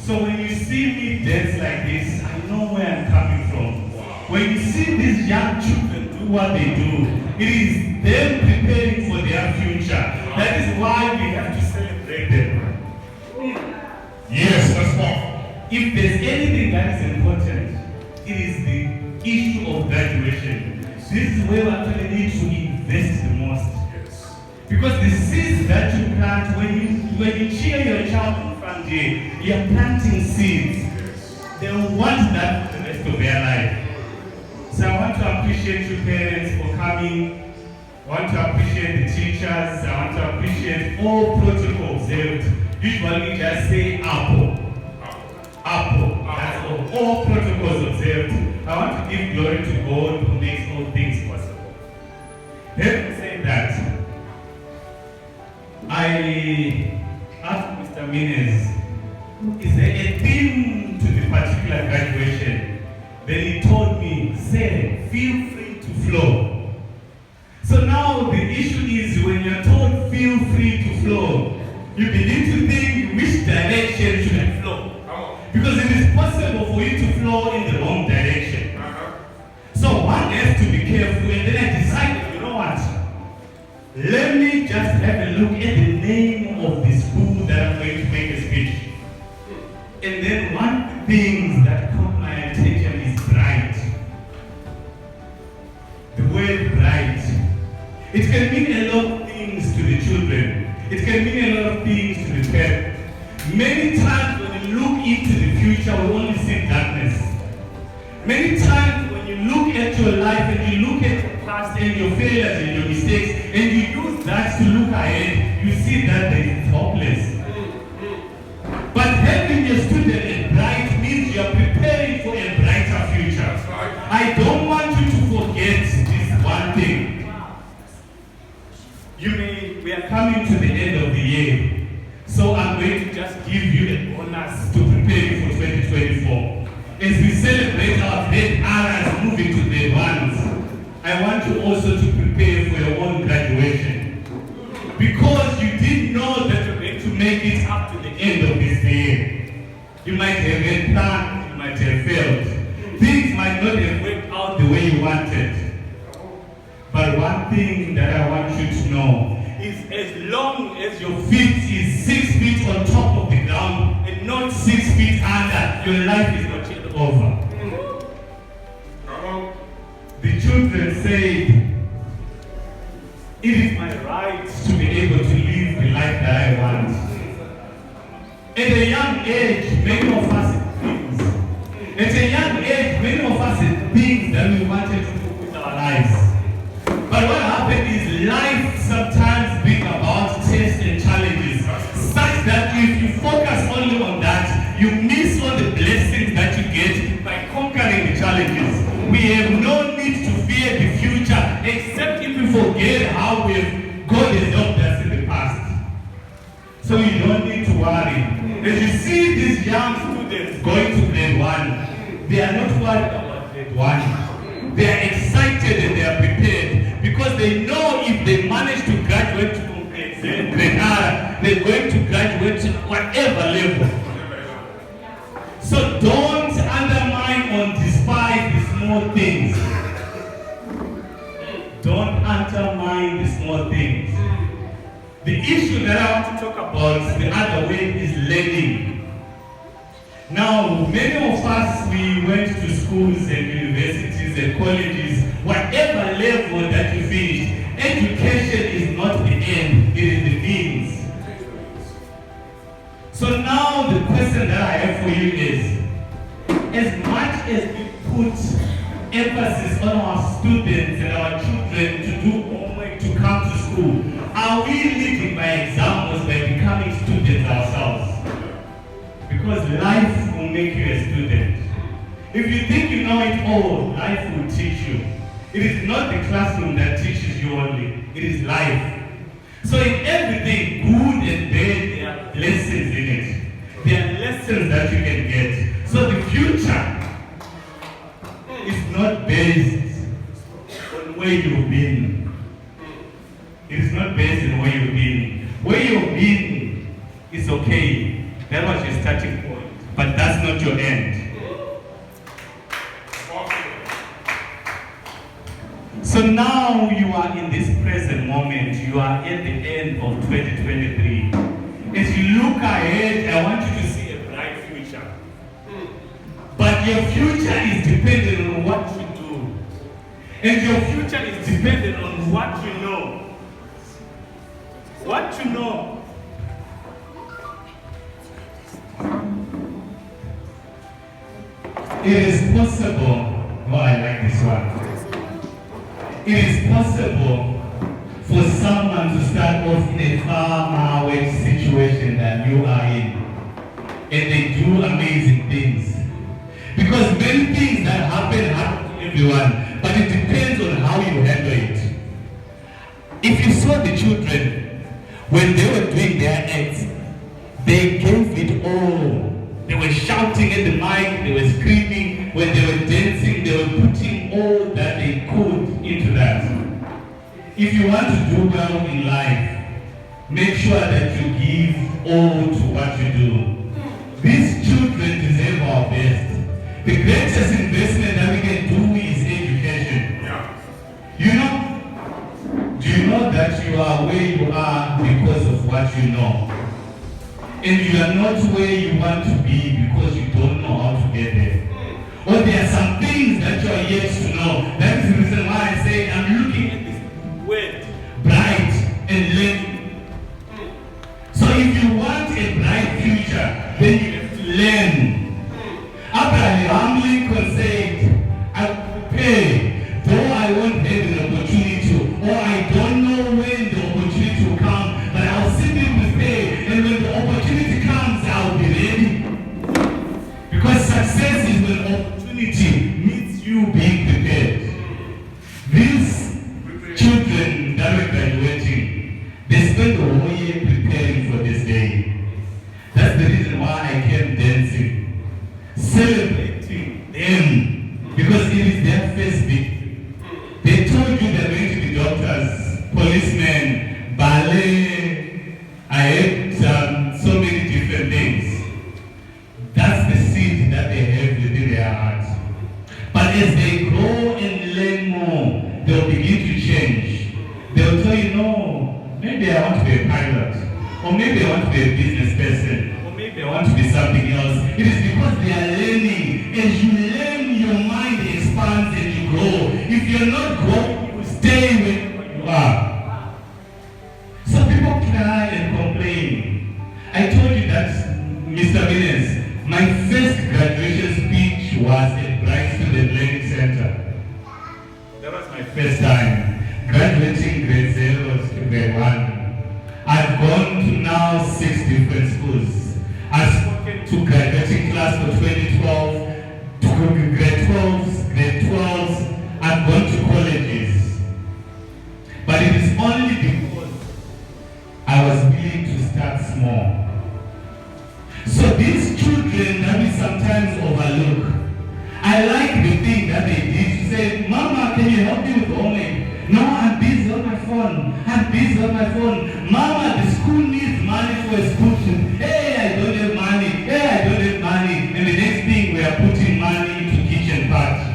So when you see me dance like this, I know where I'm coming from. When you see these young children do what they do, it is them preparing for their future. That is why we have to celebrate them. Yes, that's powerful. If there's anything that is important, it is the issue of graduation. This is where we actually need to invest the most. Yes. Because the seeds that you plant, when you cheer your child in front here, you're planting seeds. Yes. They will want that for the rest of their life. So I want to appreciate you parents for coming. I want to appreciate the teachers. I want to appreciate all protocols observed. Usually we just say Apple. Apple. That's all protocols observed. I want to give glory to God who makes all things possible. Having said that, I asked Mr. Mines, is there a theme to the particular graduation? Then he told me, say, feel free to flow. So now the issue is when you're told feel free to flow, you begin to think which direction should I flow? Because it is possible for you to flow in the wrong direction. So one has to be careful, and then I decided, you know what? Let me just have a look at the name of the school that I'm going to make a speech. And then one of the things that caught my attention is bright. The word bright. It can mean a lot of things to the children. It can mean a lot of things to the parents. Many times when you look into the future, we only see darkness. Many times when you look at your life and you look at your past and your failures and your mistakes, and you use that to look ahead, you see that it's hopeless. But having a student at bright means you are preparing for a brighter future. I don't want you to forget this one thing. We are coming to the end of the year. So I'm going to just give you a bonus to prepare you for 2024. As we celebrate our best hours moving to the ones, I want you also to prepare for your own graduation. Because you didn't know that you're going to make it up to the end of this year. You might have had plans, you might have failed. Things might not have worked out the way you wanted. But one thing that I want you to know is as long as your feet is 6 feet on top of the ground and not 6 feet under, your life is not yet over. The children said, it is my right to be able to live the life that I want. At a young age, many of us had things. At a young age, many of us had things that we wanted to do with our lives. But what happened is life sometimes brings about tests and challenges, such that if you focus only on that, you miss all the blessings that you get by conquering the challenges. We have no need to fear the future, except if we forget how God has helped us in the past. So you don't need to worry. As you see these young students going to grade 1, they are not worried about grade 1. They are excited and they are prepared. Because they know if they manage to graduate from grade R, they're going to graduate to whatever level. So don't undermine or despise the small things. Don't undermine the small things. The issue that I want to talk about, the other way, is learning. Now, many of us, we went to schools and universities and colleges, whatever level that you finished. Education is not the end, it is the means. So now the question that I have for you is, as much as we put emphasis on our students and our children to do homework, to come to school, are we leading by examples by becoming students ourselves? Because life will make you a student. If you think you know it all, life will teach you. It is not the classroom that teaches you only, it is life. So in everything, good and bad, there are lessons in it. There are lessons that you can get. So the future is not based on where you've been. It is not based on where you've been. Where you've been is okay. That was your starting point. But your end. So now you are in this present moment. You are at the end of 2023. As you look ahead, I want you to see a bright future. But your future is dependent on what you do. And your future is dependent on what you know. What you know. It is possible. Oh, I like this one. It is possible for someone to start off in a far away situation that you are in. And they do amazing things. Because many things that happen to everyone, but it depends on how you handle it. If you saw the children, when they were doing their acts, they gave it all. They were shouting at the mic, they were screaming. When they were dancing, they were putting all that they could into that. If you want to do well in life, make sure that you give all to what you do. These children deserve our best. The greatest investment that we can do is education. Do you know that you are where you are because of what you know? And you are not where you want to be because you don't know how to get there. Or there are some things that you are yet to know. That is the reason why I say I'm looking at this word, bright and learning. So if you want a bright future, then you have to learn. Abraham Lincoln said, I will pay, though I won't have an opportunity to, or I don't know when the opportunity will come, but I'll simply pay, and when the opportunity comes, I'll be ready. Because success is when opportunity meets you being prepared. These children that were graduating, they spent the whole year preparing for this day. That's the reason why I came dancing, celebrating them, because it is their first victory. They told you they're going to be doctors, policemen, ballet. I had so many different things. That's the seed that they have within their heart. But as they grow and learn more, they'll begin to change. They'll tell you, no, maybe I want to be a pilot, or maybe I want to be a business person, or maybe I want to be something else. It is because they are learning. As you learn, your mind expands and you grow. If you're not growing, you will stay where you are. So people cry and complain. I told you that, Mr. Venus, my first graduation speech was at Bright Student Learning Center. That was my first time graduating grade 0 to grade 1. I've gone to now 6 different schools. I've spoken to graduating class for 2012, to grade 12s, grade 12s. I've gone to colleges. But it is only because I was willing to start small. So these children that we sometimes overlook, I like the thing that they did. She said, Mama, can you help me with homework? No, I'm busy on my phone. I'm busy on my phone. Mama, the school needs money for a school trip. Hey, I don't have money. Hey, I don't have money. And the next thing, we are putting money into kitchen party.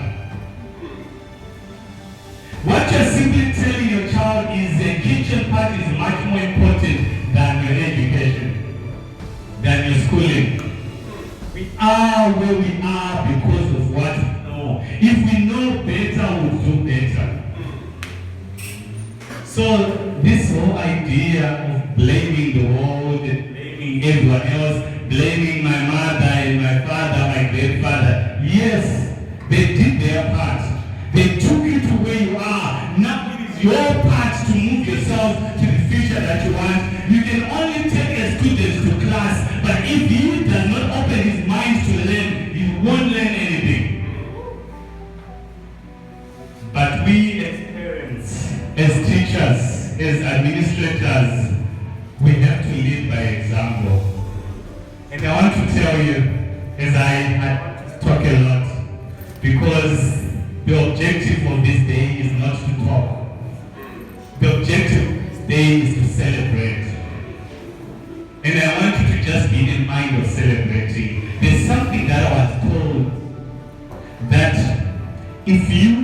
What you're simply telling your child is a kitchen party is much more important than your education, than your schooling. We are where we are because of what we know. If we know better, we'll do better. So this whole idea of blaming the world, blaming everyone else, blaming my mother and my father, my grandfather, yes, they did their part. They took you to where you are. Now it is your part to move yourself to the future that you want. You can only take a student to class, but if he does not open his mind to learn, he won't learn anything. But we as parents, as teachers, as administrators, we have to lead by example. And I want to tell you, as I talk a lot, because the objective of this day is not to talk. The objective of this day is to celebrate. And I want you to just be in the mind of celebrating. There's something that our if you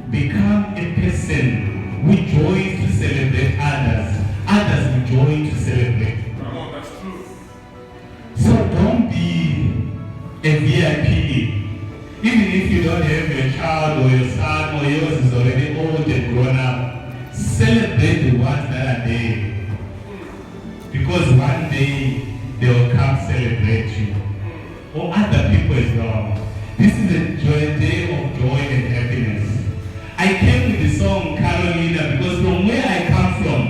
become a person who joins to celebrate others, others will join to celebrate. Come on, that's true. So don't be a VIP. Even if you don't have your child or your son or yours is already old and grown up, celebrate the ones that are there. Because one day they will come celebrate you. Or other people as well. This is a day of joy and happiness. I came with the song Carolina because from where I come from,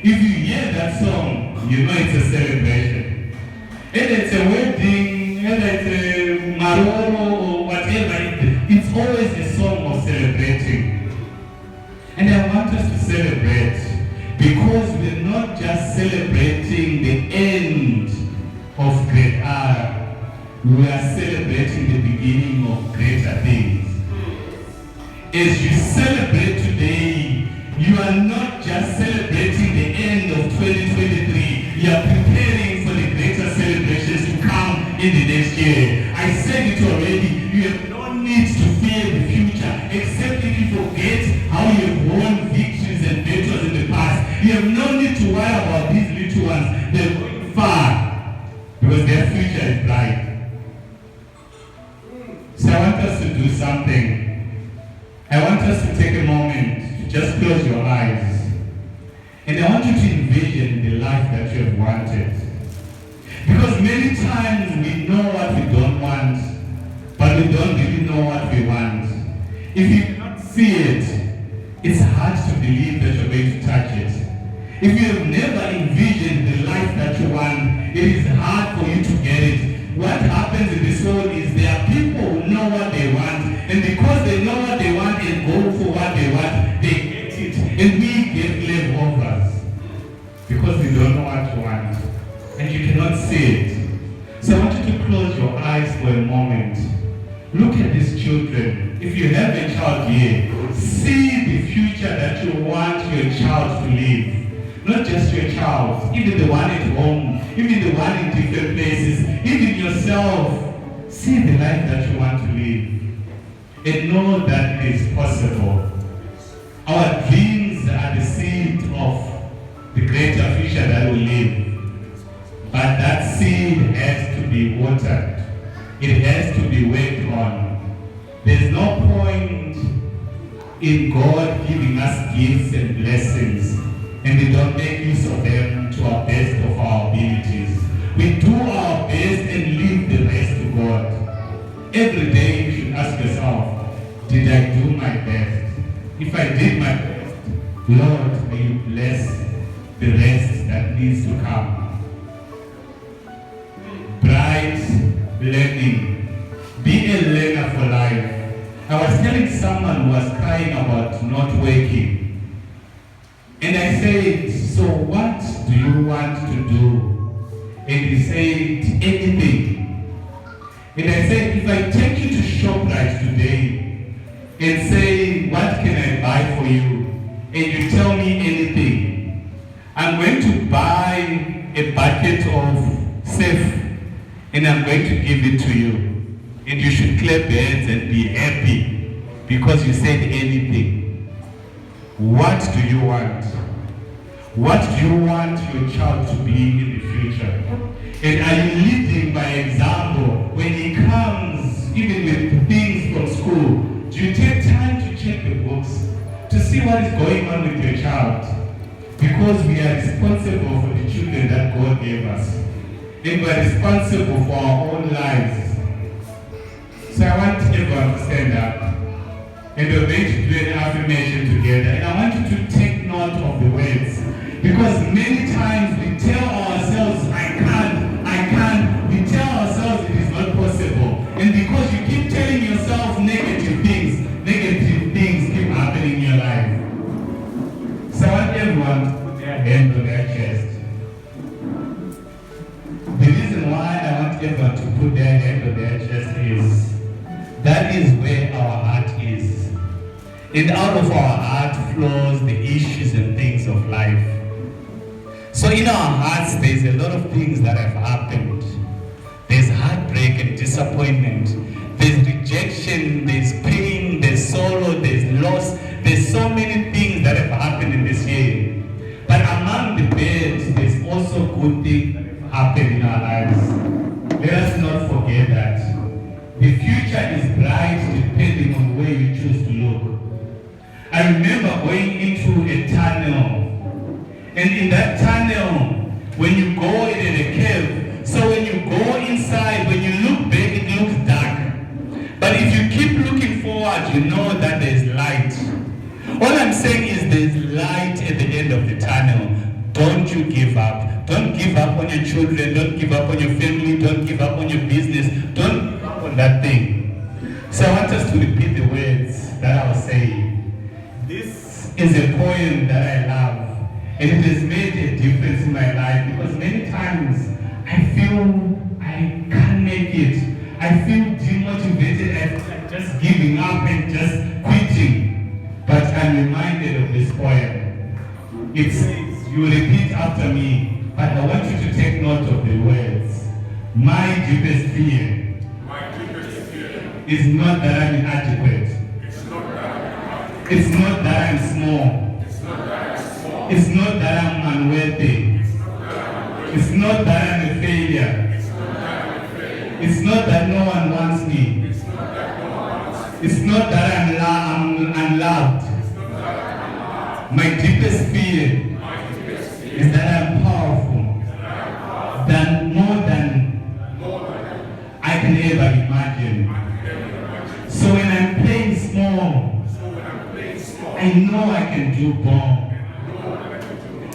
if you hear that song, you know it's a celebration. Whether it's a wedding, whether it's a maroro or whatever, it's always a song of celebrating. And I want us to celebrate because we're not just celebrating the end of grade R, we are celebrating the beginning of greater things. As you celebrate today, you are not just celebrating the end of 2023, you are preparing for the greater celebrations to come in the next year. I said it already, you have no need to fear the future, except if you forget how you have won victories and battles in the past. You have no need to worry about these little ones. They're going far because their future is bright. So I want us to do something. I want us to take a moment to just close your eyes. And I want you to envision the life that you have wanted. Because many times we know what we don't want, but we don't really know what we want. If you cannot see it, it's hard to believe that you're going to touch it. If you have never envisioned the life that you want, it is hard for you to get it. What happens in this world is there are people who know what they want, and because they know what they want and go for what they want, they get it. And we get leftovers because we don't know what to want. And you cannot see it. So I want you to close your eyes for a moment. Look at these children. If you have a child here, see the future that you want your child to live. Not just your child, even the one at home, even the one in different places, even yourself. See the life that you want to live. And know that it is possible. Our dreams are the seed of the greater future that we live. But that seed has to be watered. It has to be worked on. There's no point in God giving us gifts and blessings and we don't make use of them to our best of our abilities. We do our best and leave the rest to God. Every day you should ask yourself, did I do my best? If I did my best, Lord, may you bless the rest that needs to come. Bright learning. Be a learner for life. I was telling someone who was crying about not working. And I said, so what do you want to do? And he said, anything. And I said, if I take you to ShopRite today and say, what can I buy for you? And you tell me anything, I'm going to buy a bucket of Safe and I'm going to give it to you. And you should clap hands and be happy because you said anything. What do you want? What do you want your child to be in the future? And are you leading by example when he comes, even with things from school? Do you take time to check the books to see what is going on with your child? Because we are responsible for the children that God gave us. And we are responsible for our own lives. So I want everyone to stand up. And we're going to do an affirmation together. And I want you to take note of the words. Because many times we tell ourselves, I can't. We tell ourselves it is not possible. And because you keep telling yourself negative things keep happening in your life. So I want everyone to put their hand on their chest. The reason why I want everyone to put their hand on their chest is that is where our heart is. And out of our heart flows the issues and things of life. So in our hearts, there's a lot of things that have happened. There's heartbreak and disappointment. There's rejection, there's pain, there's sorrow, there's loss, there's so many things that have happened in this year. But among the bad, there's also good things that have happened in our lives. Let us not forget that. The future is bright depending on where you choose to look. I remember going into a tunnel, and in that tunnel, when you go in a cave, so when you go inside, when you look back, it looks dark. But if you keep looking forward, you know that there's light. All I'm saying is there's light at the end of the tunnel. Don't you give up. Don't give up on your children. Don't give up on your family. Don't give up on your business. Don't give up on that thing. So I want us to repeat the words that I was saying. This is a poem that I love, and it has made a difference in my life because many times I feel I can't make it. I feel demotivated. I feel like just giving up and just quitting. But I'm reminded of this poem. It says, you repeat after me, but I want you to take note of the words. My deepest fear is not that I'm inadequate. It's not that I'm small. It's not that I'm unworthy. It's not that I'm a failure. It's not that no one wants me. It's not that I'm unloved. My deepest fear is that I'm powerful, more than I can ever imagine. So when I'm playing small, I know I can do more.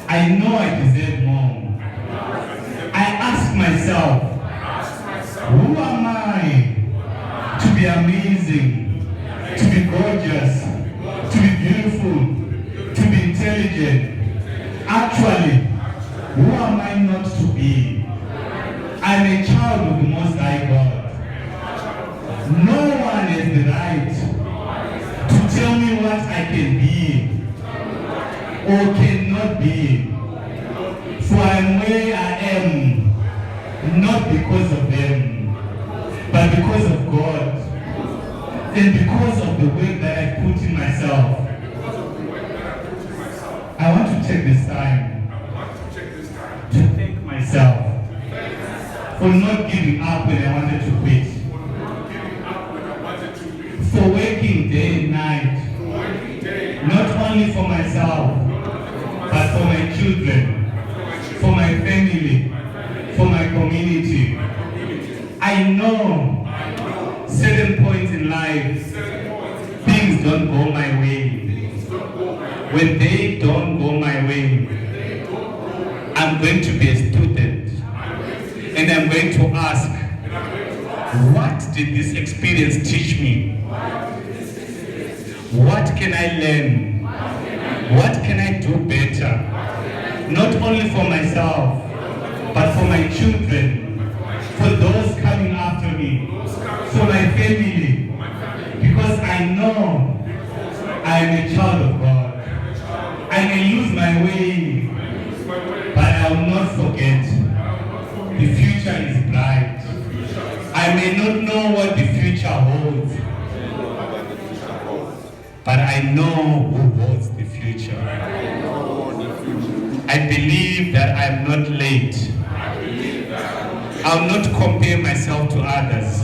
I know I deserve more. I ask myself, who am I to be amazing, to be gorgeous, to be beautiful, to be intelligent? Actually, who am I not to be? I'm a child of the Most High God. No one has the right to tell me what I can be or cannot be. For I'm where I am, not because of them, but because of God, and because of the work that I put in myself. I want to take this time to thank myself for not giving up when I wanted to quit, for working day and night, not only for myself, but for my children, for my family, for my community. I know certain points in life, things don't go my way. When they don't go my way, I'm going to be a student, and I'm going to ask, what did this experience teach me? What can I learn? What can I do better? Not only for myself, but for my children, for those coming after me, for my family, because I know I am a child of God. I may lose my way, but I will not forget. The future is bright. I may not know what the future holds, but I know who holds the future. I believe that I am not late. I will not compare myself to others.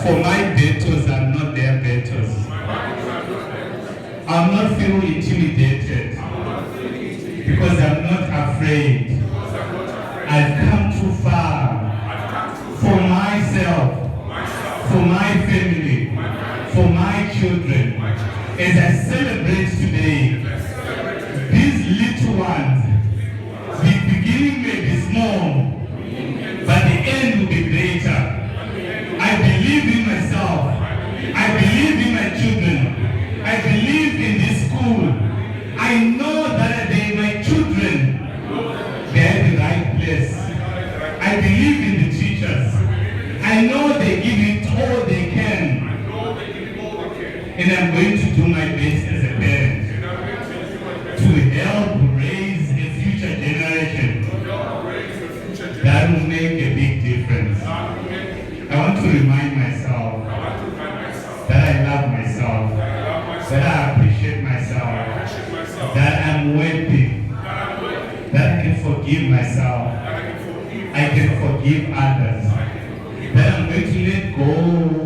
For my battles are not their battles. I will not feel intimidated because I'm not afraid. I've come too far for myself, for my family, for my children. As I celebrate today, these little ones, the beginning may be small, but the end will be greater. I believe in myself. I believe in my children. I believe in this school. I know that they, my children, they're at the right place. I believe in the teachers. I know they give it all they can. And I'm going to do my best as a parent to help raise a future generation that will make a big difference. I want to remind myself that I that I appreciate myself, that I'm worthy, that I can forgive myself, I can forgive others, that I'm going to let go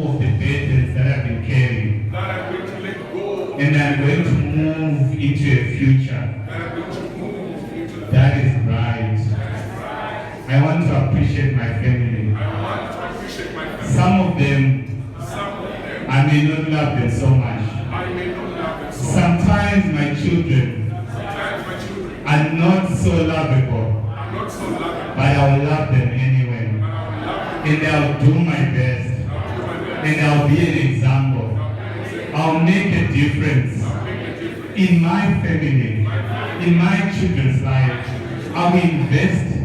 of the burdens that I've been carrying, and I'm going to move into a future that is bright. I want to appreciate my family. Some of them, I may not love them so much. Sometimes my children are not so lovable, but I will love them anyway. And I'll do my best. And I'll be an example. I'll make a difference in my family, in my children's life. I'll invest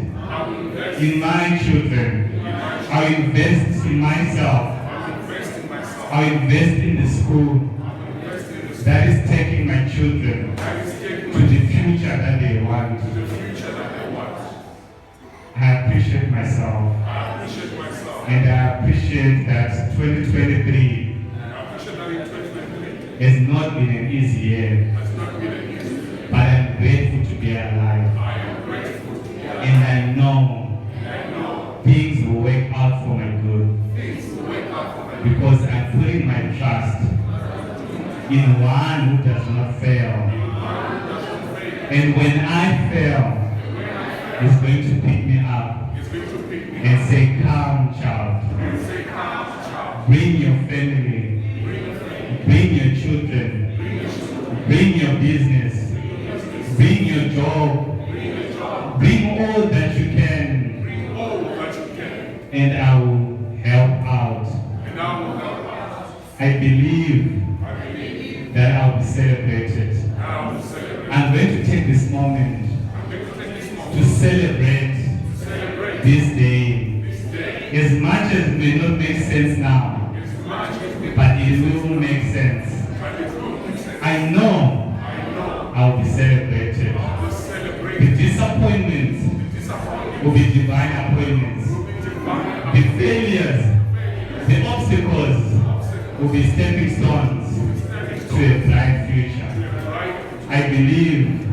in my children. I'll invest in myself. I'll invest in the school that is taking my children to the future that they want. I appreciate myself. And I appreciate that 2023 has not been an easy year. But I'm grateful to be alive. And I know things will work out for my good. Because I'm putting my trust in one who does not fail. And when I fail, He's going to pick me up and say, "Come, child. Bring your family. Bring your children. Bring your business. Bring your job. Bring all that you can. And I will help out." I believe that I'll be celebrated. I'm going to take this moment to celebrate this day. As much as it may not make sense now, but it will make sense. I know I'll be celebrated. The disappointments will be divine appointments. The failures, the obstacles will be stepping stones to a bright future. I believe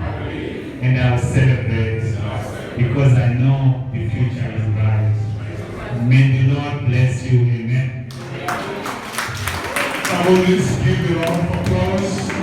and I'll celebrate because I know the future is bright. May the Lord bless you. Amen. Now let's give a round of applause.